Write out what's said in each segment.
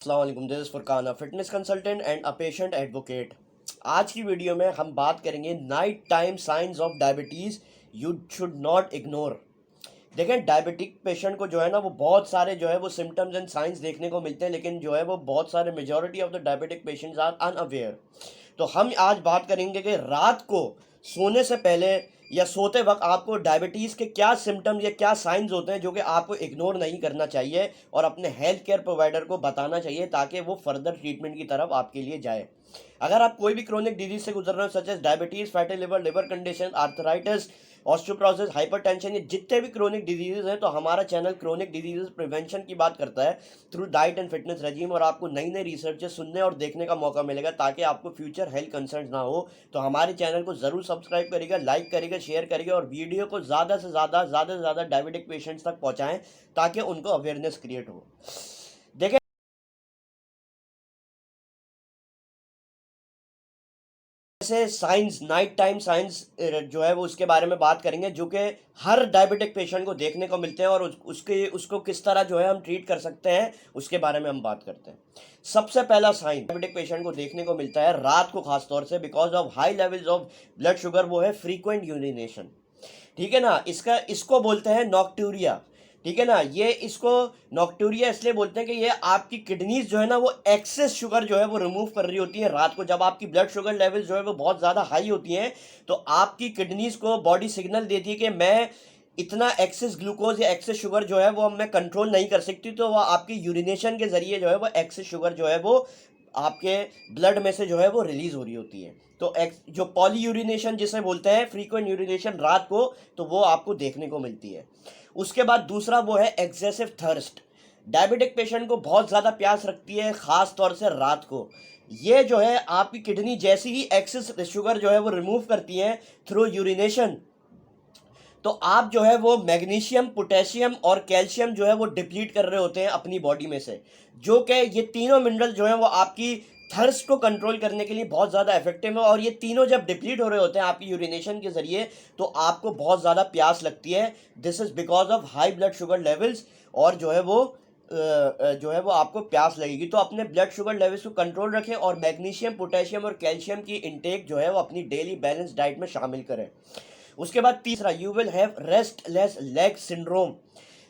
अस्सलाम वालेकुम, this is Furqan, a fitness consultant and a patient advocate. आज की वीडियो में हम बात करेंगे night time science of diabetes you should not ignore. देखें, डायबिटिक पेशेंट को जो है ना, वो बहुत सारे जो है वो सिम्टम्स एंड साइंस देखने को मिलते हैं, लेकिन जो है वो बहुत सारे majority of the diabetic patients are unaware. तो हम आज बात करेंगे कि रात को सोने से पहले या सोते वक्त आपको डायबिटीज़ के क्या सिम्टम्स या क्या साइंस होते हैं जो कि आपको इग्नोर नहीं करना चाहिए और अपने हेल्थ केयर प्रोवाइडर को बताना चाहिए ताकि वो फर्दर ट्रीटमेंट की तरफ आपके लिए जाए। अगर आप कोई भी क्रोनिक डिजीज से गुजर रहे हो, such as diabetes, fatty liver, liver condition, arthritis, osteoporosis, hypertension, ये जितने भी क्रोनिक डिजीजेज हैं, तो हमारा चैनल क्रोनिक डिजीजेज प्रिवेंशन की बात करता है through diet and fitness regime, और आपको नई नई रिसर्चेस सुनने और देखने का मौका मिलेगा ताकि आपको फ्यूचर हेल्थ कंसर्न ना हो। तो हमारे चैनल को ज़रूर सब्सक्राइब करिएगा, लाइक करिएगा, शेयर करिएगा और वीडियो को ज़्यादा से ज़्यादा डायबिटिक पेशेंट्स तक पहुँचाएँ ताकि उनको अवेयरनेस क्रिएट हो। देखिए, जैसे साइंस, नाइट टाइम साइंस जो है वो उसके बारे में बात करेंगे जो कि हर डायबिटिक पेशेंट को देखने को मिलते हैं, और उसको किस तरह जो है हम ट्रीट कर सकते हैं उसके बारे में हम बात करते हैं। सबसे पहला साइन डायबिटिक पेशेंट को देखने को मिलता है रात को, खासतौर से because of high levels of blood sugar, वो है फ्रीक्वेंट यूरिनेशन। ठीक है ना, इसको बोलते हैं नॉक्टूरिया। ठीक है ना, ये इसको नॉक्टूरिया इसलिए बोलते हैं कि ये आपकी किडनीज जो है ना, वो एक्सेस शुगर जो है वो रिमूव कर रही होती है रात को। जब आपकी ब्लड शुगर लेवल जो है वो बहुत ज़्यादा हाई होती हैं, तो आपकी किडनीज को बॉडी सिग्नल देती है कि मैं इतना एक्सेस ग्लूकोज या एक्सेस शुगर जो है वो मैं कंट्रोल नहीं कर सकती, तो वह आपकी यूरिनेशन के जरिए जो है वो एक्सेस शुगर जो है वो आपके ब्लड में से जो है वो रिलीज हो रही होती है। तो जो पॉली यूरिनेशन जिसे बोलते हैं, फ्रीक्वेंट यूरिनेशन रात को, तो वो आपको देखने को मिलती है। उसके बाद दूसरा वो है एक्सेसिव थर्स्ट। डायबिटिक पेशेंट को बहुत ज़्यादा प्यास रखती है, ख़ास तौर से रात को। ये जो है आपकी किडनी जैसी ही एक्सेस शुगर जो है वो रिमूव करती है थ्रू यूरिनेशन, तो आप जो है वो मैग्नीशियम, पोटेशियम और कैल्शियम जो है वो डिप्लीट कर रहे होते हैं अपनी बॉडी में से, जो कि ये तीनों मिनरल जो है वो आपकी थर्स्ट को कंट्रोल करने के लिए बहुत ज़्यादा इफेक्टिव है। और ये तीनों जब डिप्लीट हो रहे होते हैं आपकी यूरिनेशन के जरिए, तो आपको बहुत ज़्यादा प्यास लगती है। This is because of high blood sugar levels, और जो है वो आपको प्यास लगेगी। तो अपने ब्लड शुगर लेवल्स को कंट्रोल रखें और मैग्नीशियम, पोटेशियम और कैल्शियम की इंटेक जो है वो अपनी डेली बैलेंस डाइट में शामिल करें। उसके बाद तीसरा, you will have restless leg syndrome,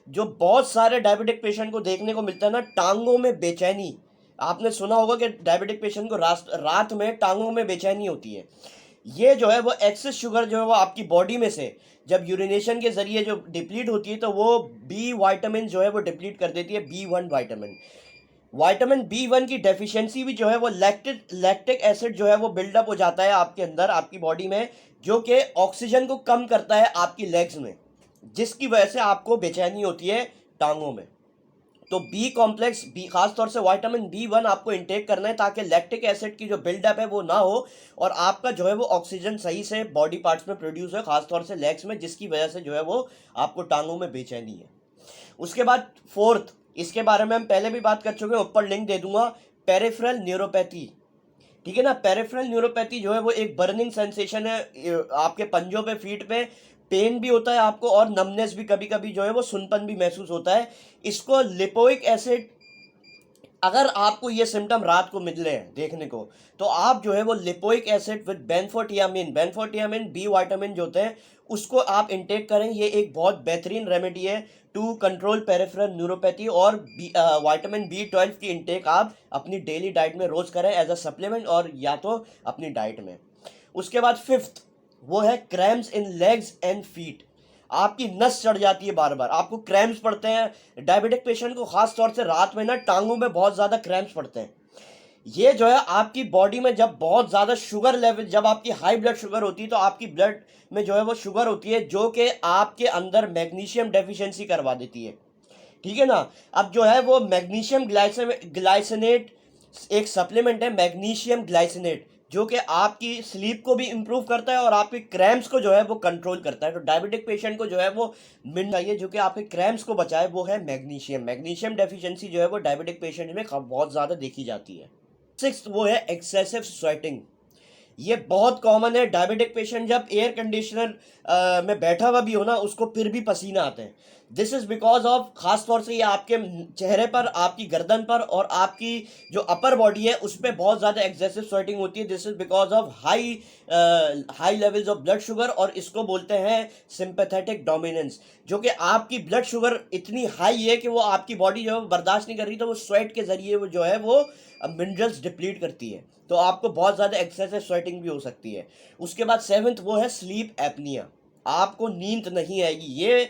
जो बहुत सारे डायबिटिक पेशेंट को देखने को मिलता है ना, टांगों में बेचैनी। आपने सुना होगा कि डायबिटिक पेशेंट को रात में टांगों में बेचैनी होती है। ये जो है वो एक्सेस शुगर जो है वो आपकी बॉडी में से जब यूरिनेशन के जरिए जो डिप्लीट होती है, तो वो बी वाइटामिन जो है वो डिप्लीट कर देती है, B1 वाइटामिन। विटामिन B1 की डेफिशिएंसी भी जो है वो लैक्टिक एसिड जो है वो बिल्डअप हो जाता है आपके अंदर, आपकी बॉडी में, जो कि ऑक्सीजन को कम करता है आपकी लेग्स में, जिसकी वजह से आपको बेचैनी होती है टांगों में। तो बी कॉम्प्लेक्स, बी खासतौर से विटामिन B1 आपको इंटेक करना है ताकि लैक्टिक एसिड की जो बिल्डअप है वो ना हो, और आपका जो है वो ऑक्सीजन सही से बॉडी पार्ट्स में प्रोड्यूस है, खासतौर से लेग्स में, जिसकी वजह से जो है वो आपको टांगों में बेचैनी है। उसके बाद फोर्थ, इसके बारे में हम पहले भी बात कर चुके हैं, ऊपर लिंक दे दूंगा, पेरिफेरल न्यूरोपैथी। ठीक है ना, पेरिफेरल न्यूरोपैथी जो है वो एक बर्निंग सेंसेशन है आपके पंजों पे, फीट पे, पेन भी होता है आपको और नमनेस भी, कभी कभी जो है वो सुनपन भी महसूस होता है। इसको लिपोइक एसिड, अगर आपको ये सिम्टम रात को मिले हैं देखने को, तो आप जो है वो lipoic acid with benfotiamine B vitamin जो होते हैं उसको आप इंटेक करें। ये एक बहुत बेहतरीन रेमेडी है टू कंट्रोल पेरिफेरल न्यूरोपैथी। और विटामिन B12 की इंटेक आप अपनी डेली डाइट में रोज करें एज अ सप्लीमेंट, और या तो अपनी डाइट में। उसके बाद फिफ्थ, वो है cramps in legs and feet. आपकी नस चढ़ जाती है, बार बार आपको क्रैम्प्स पड़ते हैं। डायबिटिक पेशेंट को खास तौर से रात में ना टांगों में बहुत ज़्यादा क्रैम्प्स पड़ते हैं। ये जो है आपकी बॉडी में जब बहुत ज़्यादा शुगर लेवल, जब आपकी हाई ब्लड शुगर होती है, तो आपकी ब्लड में जो है वो शुगर होती है जो कि आपके अंदर मैग्नीशियम डेफिशिएंसी करवा देती है। ठीक है ना, अब जो है वो मैग्नीशियम ग्लाइसिनेट एक सप्लीमेंट है, मैग्नीशियम ग्लाइसिनेट, जो कि आपकी स्लीप को भी इंप्रूव करता है और आपके क्रैम्प्स को जो है वो कंट्रोल करता है। तो डायबिटिक पेशेंट को जो है वो मिल चाहिए जो कि आपके क्रैम्प्स को बचाए, वो है मैग्नीशियम। मैग्नीशियम डेफिशिएंसी जो है वो डायबिटिक पेशेंट में बहुत ज़्यादा देखी जाती है। सिक्स्थ, वो है एक्सेसिव स्वेटिंग। ये बहुत कॉमन है। डायबिटिक पेशेंट जब एयर कंडीशनर में बैठा हुआ भी हो ना, उसको फिर भी पसीना आते हैं। दिस इज बिकॉज ऑफ, खास तौर से ये आपके चेहरे पर, आपकी गर्दन पर और आपकी जो अपर बॉडी है उस पर बहुत ज़्यादा एक्सेसिव स्वेटिंग होती है। This is because of high levels of blood sugar, और इसको बोलते हैं सिंपैथेटिक डोमिनेंस, जो कि आपकी ब्लड शुगर इतनी हाई है कि वो आपकी बॉडी जो है बर्दाश्त नहीं कर रही, तो वो स्वेट के जरिए वो जो है वो मिनरल्स डिप्लीट करती है, तो आपको बहुत ज़्यादा एक्सेसिव स्वेटिंग भी हो सकती है। उसके बाद सेवन्थ वो है स्लीप एपनिया, आपको नींद नहीं आएगी। ये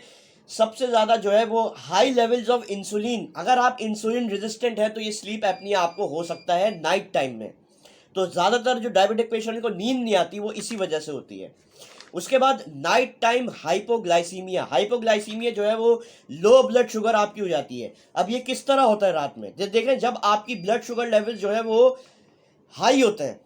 सबसे ज़्यादा जो है वो हाई लेवल्स ऑफ इंसुलिन, अगर आप इंसुलिन रेजिस्टेंट है तो ये स्लीप एपनिया आपको हो सकता है नाइट टाइम में। तो ज़्यादातर जो डायबिटिक पेशेंट को नींद नहीं आती वो इसी वजह से होती है। उसके बाद नाइट टाइम हाइपोग्लाइसीमिया, हाइपोग्लाइसीमिया जो है वो लो ब्लड शुगर आपकी हो जाती है। अब ये किस तरह होता है रात में, देखें जब आपकी ब्लड शुगर लेवल जो है वो हाई होते हैं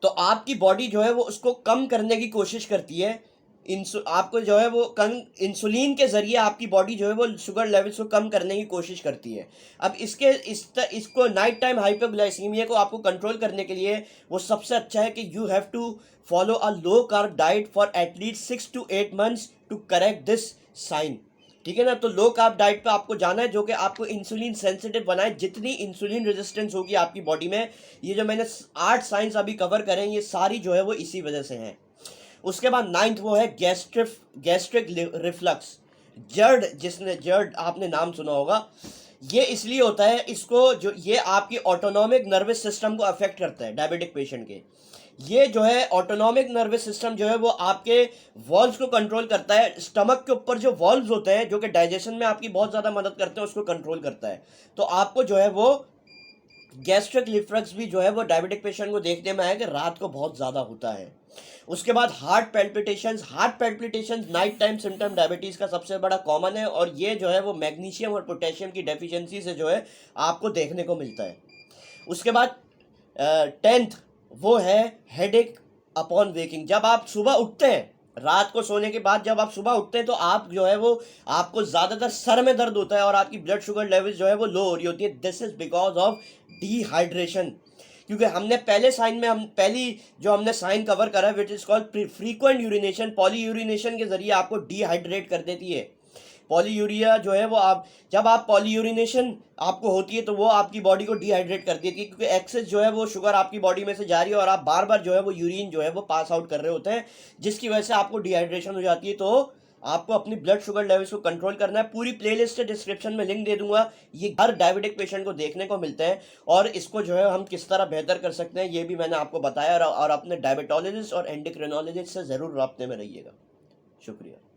तो आपकी बॉडी जो है वो उसको कम करने की कोशिश करती है। आपको जो है वो कम इंसुलिन के जरिए आपकी बॉडी जो है वो शुगर लेवल्स को कम करने की कोशिश करती है। अब इसको नाइट टाइम हाइपोग्लाइसीमिया को आपको कंट्रोल करने के लिए वो सबसे अच्छा है कि you have to follow a low carb diet for at least 6 to 8 months to correct this sign. ठीक है ना, तो लो कार्ब डाइट पे आपको जाना है जो कि आपको इंसुलिन सेंसिटिव बनाए। जितनी इंसुलिन रेजिस्टेंस होगी आपकी बॉडी में, ये जो मैंने 8 साइंस अभी कवर करें ये सारी जो है वो इसी वजह से हैं। उसके बाद नाइन्थ वो है गैस्ट्रिक रिफ्लक्स, जर्ड, जिसने जर्ड आपने नाम सुना होगा। ये इसलिए होता है, इसको जो ये आपकी ऑटोनॉमिक नर्वस सिस्टम को अफेक्ट करता है डायबिटिक पेशेंट के। ये जो है ऑटोनॉमिक नर्वस सिस्टम जो है वो आपके वॉल्व्स को कंट्रोल करता है। स्टमक के ऊपर जो वॉल्व्स होते हैं जो कि डाइजेशन में आपकी बहुत ज़्यादा मदद करते हैं उसको कंट्रोल करता है। तो आपको जो है वो गैस्ट्रिक रिफ्लक्स भी जो है वो डायबिटिक पेशेंट को देखने में आया कि रात को बहुत ज़्यादा होता है। उसके बाद heart palpitations night time symptom diabetes का सबसे बड़ा कॉमन है, और ये जो है वो मैग्नीशियम और पोटेशियम की डेफिशिएंसी से जो है आपको देखने को मिलता है। उसके बाद 10th वो है हेडेक अपॉन वेकिंग, जब आप सुबह उठते हैं रात को सोने के बाद, जब आप सुबह उठते हैं तो आप जो है वो आपको ज़्यादातर सर में दर्द होता है और आपकी ब्लड शुगर लेवल जो है वो लो हो रही होती है। This is because of dehydration, क्योंकि हमने पहले साइन में पहली जो हमने साइन कवर करा है which is called frequent urination, poly urination के जरिए आपको डिहाइड्रेट कर देती है। पॉलीयूरिया जो है वो जब आप पॉलीयूरिनेशन आपको होती है तो वो आपकी बॉडी को डिहाइड्रेट कर देती है, क्योंकि एक्सेस जो है वो शुगर आपकी बॉडी में से जा रही है और आप बार बार जो है वो यूरिन जो है वो पास आउट कर रहे होते हैं, जिसकी वजह से आपको डिहाइड्रेशन हो जाती है। तो आपको अपनी ब्लड शुगर लेवल्स को कंट्रोल करना है। पूरी प्लेलिस्ट है, डिस्क्रिप्शन में लिंक दे दूंगा। ये हर डायबिटिक पेशेंट को देखने को मिलते हैं, और इसको जो है हम किस तरह बेहतर कर सकते हैं ये भी मैंने आपको बताया। और अपने डायबिटोलॉजिस्ट और एंडोक्रिनोलॉजिस्ट से ज़रूर राब्ते में रहिएगा। शुक्रिया।